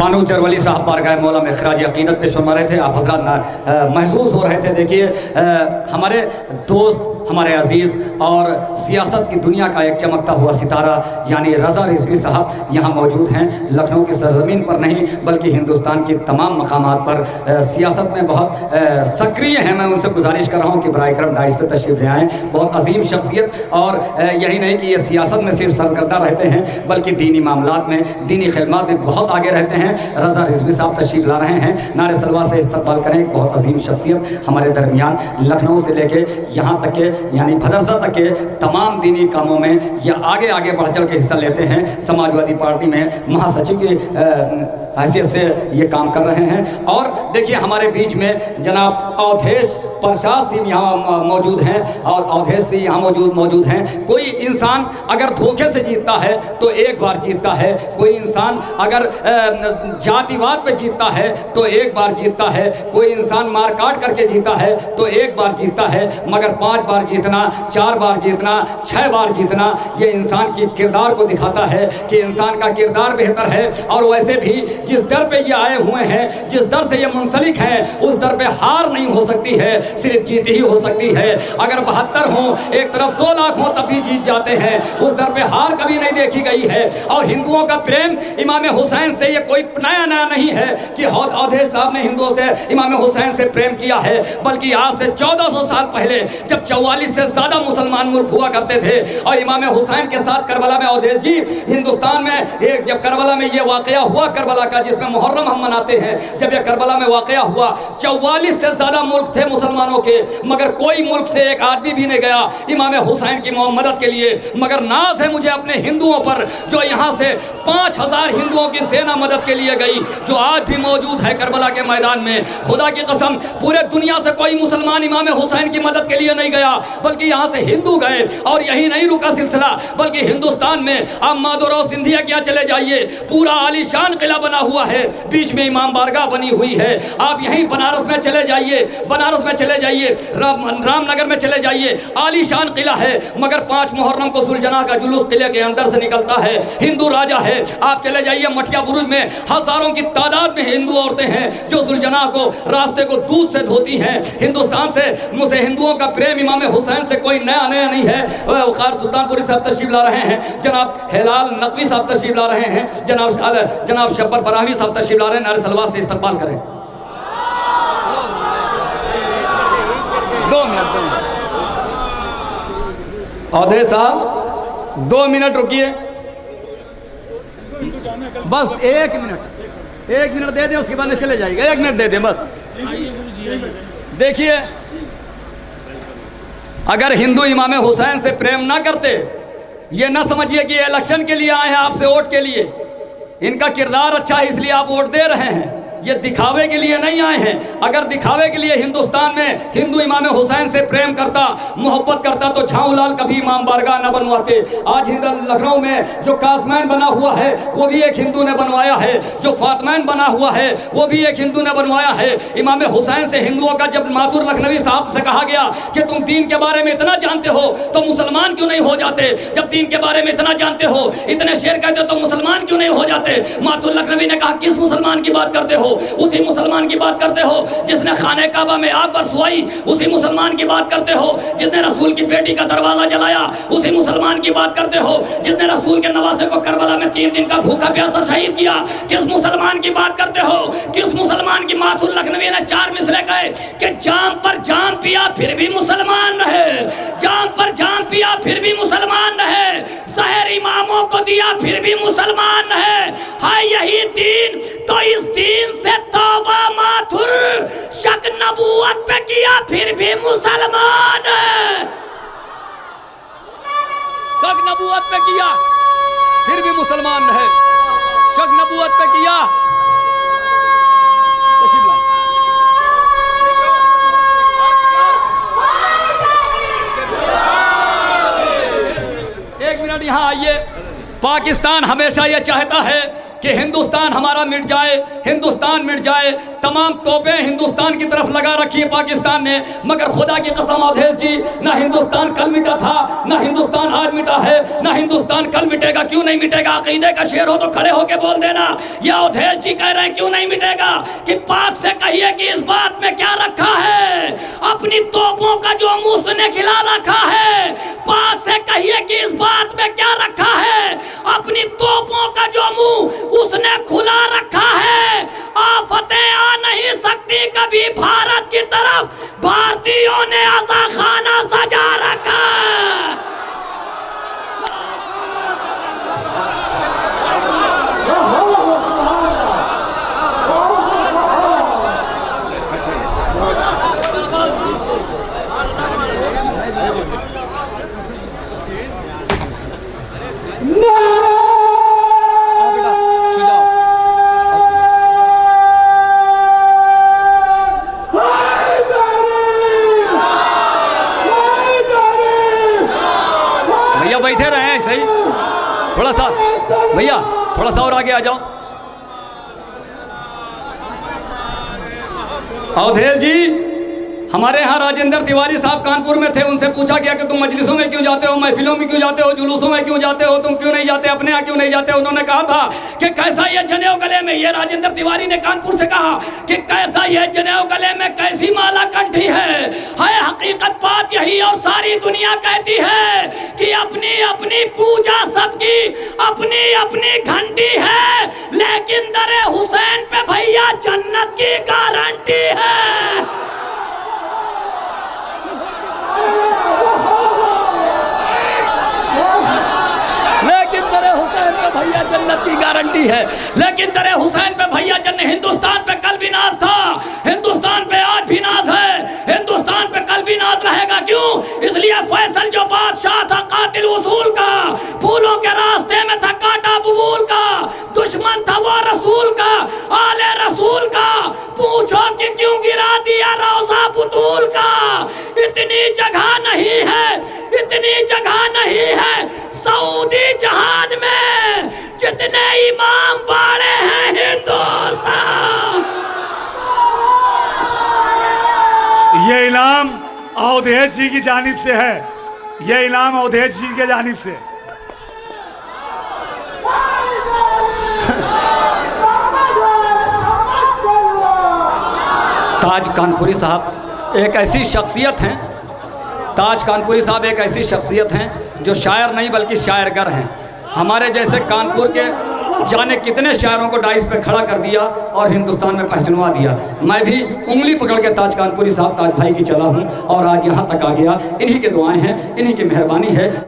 बानू चरवली साहब बारगाह मौला में खराज अकीदत पेश फरमा रहे थे। आप हजरात महसूस हो रहे थे। देखिए हमारे दोस्त, हमारे अजीज़ और सियासत की दुनिया का एक चमकता हुआ सितारा यानी रज़ा रिजवी साहब यहाँ मौजूद हैं। लखनऊ की सरजमीन पर नहीं बल्कि हिंदुस्तान की तमाम मकामात पर सियासत में बहुत सक्रिय हैं। मैं उनसे गुजारिश कर रहा हूँ कि बराए करम डाइस पर तशरीफ़ ले आएँ। बहुत अजीम शख्सियत, और यही नहीं कि ये सियासत में सिर्फ सरगर्दा रहते हैं बल्कि दीनी मामलात में, दीनी खिदमत में बहुत आगे रहते हैं। रज़ा रिजवी साहब तशरीफ़ ला रहे हैं। नारे सलवा से इस्तकबाल करें। एक बहुत अजीम शख्सियत हमारे दरमियान लखनऊ से लेके यहाँ तक के यानी भदरसा तक के तमाम दीनी कामों में यह आगे आगे बढ़ चढ़ के हिस्सा लेते हैं। समाजवादी पार्टी में महासचिव की हैसियत से ये काम कर रहे हैं। और देखिए हमारे बीच में जनाब अवधेश प्रसाद सिंह यहाँ मौजूद हैं, और अवधेश सिंह यहाँ मौजूद हैं। कोई इंसान अगर धोखे से जीतता है तो एक बार जीतता है, कोई इंसान अगर जातिवाद पे जीतता है तो एक बार जीतता है, कोई इंसान मार काट करके जीता है तो एक बार जीतता है, मगर 5 बार जीतना, 4 बार जीतना, 6 बार जीतना ये इंसान की किरदार को दिखाता है कि इंसान का किरदार बेहतर है। और वैसे भी जिस दर पे ये आए हुए हैं, जिस दर से ये मुंसलिक हैं, उस दर पे हार नहीं हो सकती है, सिर्फ जीत ही हो सकती है। अगर 72 हो, एक तरफ 2 लाख हो तब भी जीत जाते हैं, उस दर पे हार कभी नहीं देखी गई है। और हिंदुओं का प्रेम इमाम हुसैन से ये कोई नया नहीं है कि अवधेश साहब ने हिंदुओं से, इमाम हुसैन से प्रेम किया है, बल्कि आज से 1400 साल पहले जब 44 से ज्यादा मुसलमान मुल्क हुआ करते थे और इमाम हुसैन के साथ करबला में अवधेश जी हिंदुस्तान में एक जब करबला में ये वाकया हुआ, करबला का जिसमें मुहर्रम हम मनाते हैं, जब यह करबला में वाकया हुआ 44 से ज्यादा मुल्क थे मुसलमानों के, मगर कोई मुल्क से एक आदमी भी नहीं गया इमाम हुसैन की मदद के लिए। मगर नाज है मुझे अपने हिंदुओं पर जो यहाँ से 5000 हिंदुओं की सेना मदद के लिए गई, जो आज भी मौजूद है करबला के मैदान में। खुदा की कसम पूरे दुनिया से कोई मुसलमान इमाम हुसैन की मदद के लिए नहीं गया, बल्कि यहाँ से हिंदू गए। और यही नहीं रुका सिलसिला, बल्कि हिंदुस्तान में आप माधोराव सिंधिया क्या चले जाइए, पूरा आलीशान किला बना हुआ है, बीच में इमाम बारगाह बनी हुई है। आप यहीं बनारस में चले जाइए, बनारस में चले जाइए, रामनगर में चले जाइए, आलीशान किला है। मगर 5 मुहर्रम को सुलझना का जुलूस किले के अंदर से निकलता है, हिंदू राजा है। आप चले जाइए मठिया बुरुज में, हजारों की तादाद में हिंदू औरतें हैं जो सुलझना को रास्ते को दूध से धोती हैं। हिंदुस्तान से मुझे हिंदुओं का प्रेम इमाम हुसैन से कोई नया नहीं है। वकार सुल्तानपुरी साहब तशरीफ ला रहे हैं, जनाब हिलाल नकवी साहब तशरीफ ला रहे हैं, जनाब शब्बर बराही साहब तशरीफ ला रहे हैं। नारे सलवात से इस्तकबाल करें। 2 मिनट अवधेश साहब 2 मिनट रुकिए, बस 1 मिनट दे दें, उसके बाद चले जाएगा। 1 मिनट दे दें बस। देखिए अगर हिंदू इमाम हुसैन से प्रेम ना करते, ये ना समझिए कि इलेक्शन के लिए आए हैं आपसे वोट के लिए, इनका किरदार अच्छा है इसलिए आप वोट दे रहे हैं, ये दिखावे के लिए नहीं आए हैं। अगर दिखावे के लिए हिंदुस्तान में हिंदू इमाम हुसैन से प्रेम करता, मोहब्बत करता तो झाऊलाल कभी इमाम बारगाह न बनवाते। आज लखनऊ में जो कासमैन बना हुआ है वो भी एक हिंदू ने बनवाया है, जो फातमैन बना हुआ है वो भी एक हिंदू ने बनवाया है। इमाम हुसैन से हिंदुओं का जब मातुर लखनवी साहब से कहा गया कि तुम दीन के बारे में इतना जानते हो तो मुसलमान क्यों नहीं हो जाते, जब दीन के बारे में इतना जानते हो, इतने शेर कहते हो तो मुसलमान क्यों नहीं हो जाते। मातुर लखनवी ने कहा किस मुसलमान की बात करते हो, उसी मुसलमान की बात करते हो जिसने खाने काबा में आग बरसवाई, उसी मुसलमान की बात करते हो जिसने रसूल की बेटी का दरवाजा जलाया, उसी मुसलमान की बात करते हो जिसने रसूल के नवासे को करबला में 3 दिन का भूखा प्यासा शहीद किया। किस मुसलमान की बात करते हो, किस मुसलमान की। मातुर लखनवी ने 4 मिसरे कहे कि जाम पर जाम पिया फिर भी मुसलमान रहे, जाम पर जाम पिया फिर भी मुसलमान रहे, जहर इमामों को दिया फिर भी मुसलमान रहे। हाय यही दीन, तो इस दीन से तौबा माथुर, शक नबूवत पे किया फिर भी मुसलमान है, शक नबूवत पे किया फिर भी मुसलमान है, शक नबूवत पे किया। एक मिनट यहाँ आइए। पाकिस्तान हमेशा ये चाहता है कि हिंदुस्तान हमारा मिट जाए, हिंदुस्तान मिट जाए। तमाम तोपें हिंदुस्तान की तरफ लगा रखी है पाकिस्तान ने, मगर खुदा की कसम अवधेश जी, ना हिंदुस्तान कल मिटा था, ना हिंदुस्तान आज मिटा है, ना हिंदुस्तान कल मिटेगा। क्यों नहीं मिटेगा? अकीदे का शेर हो तो खड़े होके बोल देना। ये अवधेश जी कह रहे हैं क्यों नहीं मिटेगा, कि पाक से कहिए कि इस बात में क्या रखा है, अपनी तोपों का जो मुंह उसने खिला रखा है। पाक से कहिए कि इस बात में क्या रखा है, अपनी तोपों का जो मुंह उसने खुला रखा है। आफतें आ नहीं सकती कभी भारत की तरफ, भारतीयों ने आजा खाना सजा रखा। बैठे रहे हैं सही, थोड़ा सा भैया थोड़ा सा और आगे आ जाओ। अवधेश जी, हमारे यहाँ राजेंद्र तिवारी साहब कानपुर में थे, उनसे पूछा गया कि तुम मजलिसों में क्यों जाते हो, महफिलों में क्यों जाते हो, जुलूसों में क्यों जाते हो, तुम क्यों नहीं जाते, अपने यहाँ क्यों नहीं जाते। उन्होंने कहा था कि कैसा ये जनेऊ गले में, ये राजेंद्र तिवारी ने कानपुर से कहा कि कैसा ये जनेऊ गले में कैसी माला कंठी है हकीकत बात यही, और सारी दुनिया कहती है कि अपनी अपनी पूजा सबकी अपनी अपनी घंटी है, लेकिन दरे हुसैन पे भैया जन्नत की गारंटी है। लेकिन दरे हुसैन पे भैया जन्नत की गारंटी है, लेकिन दरे हुसैन पे भैया जन्नत। हिंदुस्तान पे कल भी नाज था, हिंदुस्तान पे आज भी नाज है, हिंदुस्तान पे कल भी नाज रहेगा। क्यों? इसलिए फैसल जो बादशाह था कातिल उसूल का, फूलों के रास्ते में था कांटा बबूल का, दुश्मन था वो रसूल का, आले रसूल का। पूछो कि क्यों गिरा दिया रोजा बुतूल का। इतनी जगह नहीं है, इतनी जगह नहीं है सऊदी जहान में जितने इमाम बाड़े हैं हिंदुस्तान। ये इनाम अवधेश जी की जानिब से है, ये इनाम अवधेश जी के जानिब से। ताज कानपुरी साहब एक ऐसी शख्सियत हैं, ताज कानपुरी साहब एक ऐसी शख्सियत हैं जो शायर नहीं बल्कि शायरगर हैं। हमारे जैसे कानपुर के जाने कितने शायरों को डाइस पे खड़ा कर दिया और हिंदुस्तान में पहचानवा दिया। मैं भी उंगली पकड़ के ताज कानपुरी साहब ताज भाई की चला हूँ और आज यहाँ तक आ गया। इन्हीं के दुआएं हैं, इन्हीं की मेहरबानी है।